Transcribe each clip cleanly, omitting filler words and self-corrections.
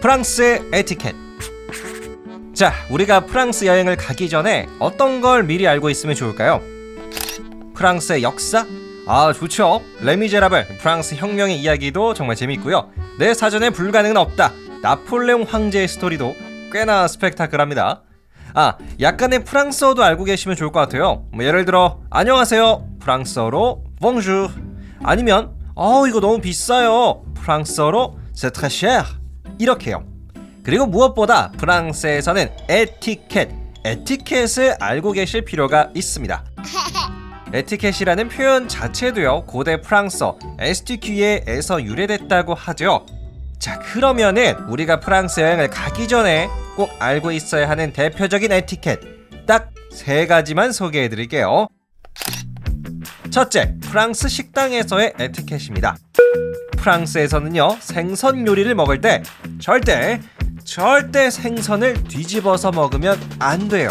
프랑스의 에티켓. 자, 우리가 프랑스 여행을 가기 전에 어떤 걸 미리 알고 있으면 좋을까요? 프랑스의 역사? 아, 좋죠. 레미제라블, 프랑스 혁명의 이야기도 정말 재밌고요. 내 사전에 불가능은 없다, 나폴레옹 황제의 스토리도 꽤나 스펙타클합니다. 아, 약간의 프랑스어도 알고 계시면 좋을 것 같아요. 예를 들어 안녕하세요, 프랑스어로 bonjour. 아니면 이거 너무 비싸요, 프랑스어로 c'est très cher. 이렇게요. 그리고 무엇보다 프랑스에서는 에티켓을 알고 계실 필요가 있습니다. 에티켓이라는 표현 자체도요, 고대 프랑스어 에스티큐에서 유래됐다고 하죠. 자, 그러면은 우리가 프랑스 여행을 가기 전에 꼭 알고 있어야 하는 대표적인 에티켓 딱 3가지만 소개해 드릴게요. 첫째, 프랑스 식당에서의 에티켓입니다. 프랑스에서는요, 생선 요리를 먹을 때 절대 생선을 뒤집어서 먹으면 안 돼요.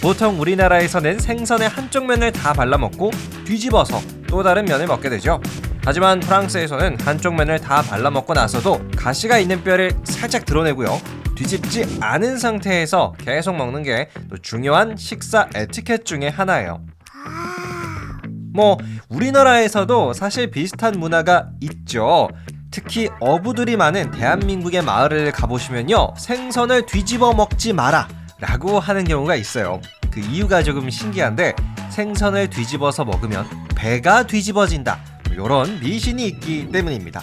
보통 우리나라에서는 생선의 한쪽 면을 다 발라먹고 뒤집어서 또 다른 면을 먹게 되죠. 하지만 프랑스에서는 한쪽 면을 다 발라먹고 나서도 가시가 있는 뼈를 살짝 드러내고요, 뒤집지 않은 상태에서 계속 먹는 게 또 중요한 식사 에티켓 중에 하나예요. 우리나라에서도 사실 비슷한 문화가 있죠. 특히 어부들이 많은 대한민국의 마을을 가보시면요, 생선을 뒤집어 먹지 마라 라고 하는 경우가 있어요. 그 이유가 조금 신기한데, 생선을 뒤집어서 먹으면 배가 뒤집어진다, 이런 미신이 있기 때문입니다.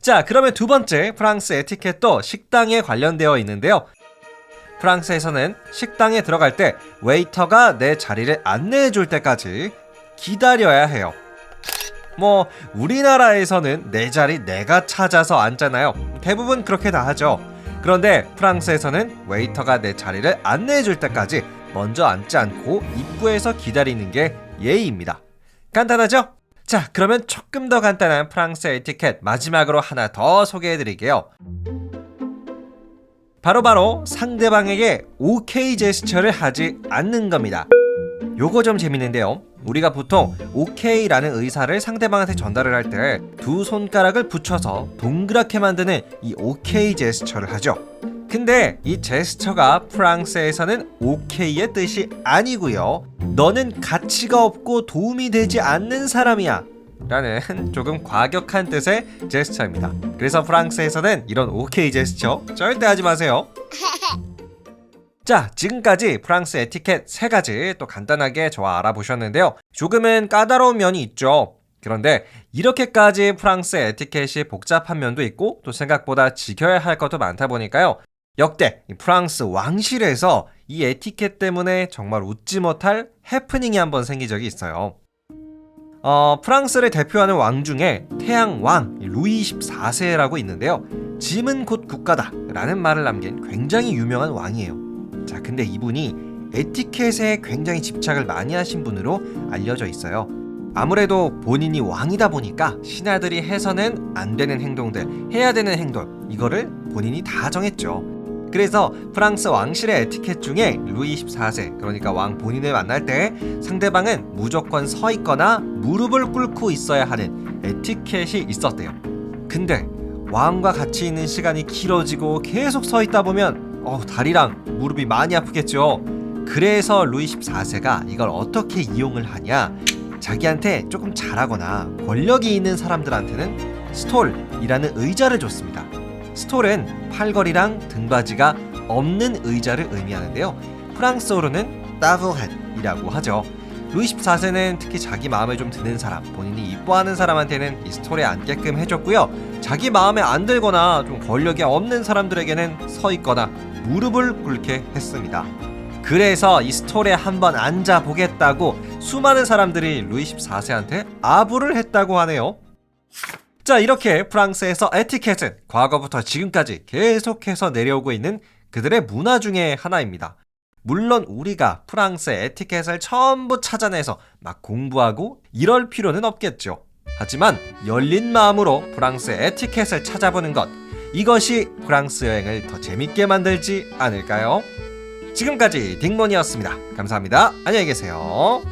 자, 그러면 두 번째 프랑스 에티켓도 식당에 관련되어 있는데요. 프랑스에서는 식당에 들어갈 때 웨이터가 내 자리를 안내해 줄 때까지 기다려야 해요. 우리나라에서는 내 자리 내가 찾아서 앉잖아요. 대부분 그렇게 다 하죠. 그런데 프랑스에서는 웨이터가 내 자리를 안내해 줄 때까지 먼저 앉지 않고 입구에서 기다리는 게 예의입니다. 간단하죠? 자, 그러면 조금 더 간단한 프랑스 에티켓 마지막으로 하나 더 소개해 드릴게요. 바로 상대방에게 오케이 제스처를 하지 않는 겁니다. 요거 좀 재밌는데요. 우리가 보통 오케이라는 의사를 상대방한테 전달을 할 때 두 손가락을 붙여서 동그랗게 만드는 이 오케이 제스처를 하죠. 근데 이 제스처가 프랑스에서는 오케이의 뜻이 아니고요, 너는 가치가 없고 도움이 되지 않는 사람이야 라는 조금 과격한 뜻의 제스처입니다. 그래서 프랑스에서는 이런 오케이 제스처 절대 하지 마세요. 자, 지금까지 프랑스 에티켓 3가지 또 간단하게 저와 알아보셨는데요. 조금은 까다로운 면이 있죠. 그런데 이렇게까지 프랑스 에티켓이 복잡한 면도 있고 또 생각보다 지켜야 할 것도 많다 보니까요, 역대 프랑스 왕실에서 이 에티켓 때문에 정말 웃지 못할 해프닝이 한번 생긴 적이 있어요. 프랑스를 대표하는 왕 중에 태양왕 루이 14세라고 있는데요. 짐은 곧 국가다 라는 말을 남긴 굉장히 유명한 왕이에요. 자, 근데 이분이 에티켓에 굉장히 집착을 많이 하신 분으로 알려져 있어요. 아무래도 본인이 왕이다 보니까 신하들이 해서는 안 되는 행동들, 해야 되는 행동, 이거를 본인이 다 정했죠. 그래서 프랑스 왕실의 에티켓 중에 루이 14세, 그러니까 왕 본인을 만날 때 상대방은 무조건 서 있거나 무릎을 꿇고 있어야 하는 에티켓이 있었대요. 근데 왕과 같이 있는 시간이 길어지고 계속 서 있다 보면 다리랑 무릎이 많이 아프겠죠. 그래서 루이 14세가 이걸 어떻게 이용을 하냐, 자기한테 조금 잘하거나 권력이 있는 사람들한테는 스톨이라는 의자를 줬습니다. 스톨은 팔걸이랑 등받이가 없는 의자를 의미하는데요, 프랑스어로는 따브헷이라고 하죠. 루이 14세는 특히 자기 마음에 좀 드는 사람, 본인이 이뻐하는 사람한테는 이 스톨에 앉게끔 해줬고요, 자기 마음에 안 들거나 좀 권력이 없는 사람들에게는 서 있거나 무릎을 꿇게 했습니다. 그래서 이 스톨에 한번 앉아보겠다고 수많은 사람들이 루이 14세한테 아부를 했다고 하네요. 자, 이렇게 프랑스에서 에티켓은 과거부터 지금까지 계속해서 내려오고 있는 그들의 문화 중에 하나입니다. 물론 우리가 프랑스의 에티켓을 전부 찾아내서 막 공부하고 이럴 필요는 없겠죠. 하지만 열린 마음으로 프랑스의 에티켓을 찾아보는 것, 이것이 프랑스 여행을 더 재밌게 만들지 않을까요? 지금까지 딩몬이었습니다. 감사합니다. 안녕히 계세요.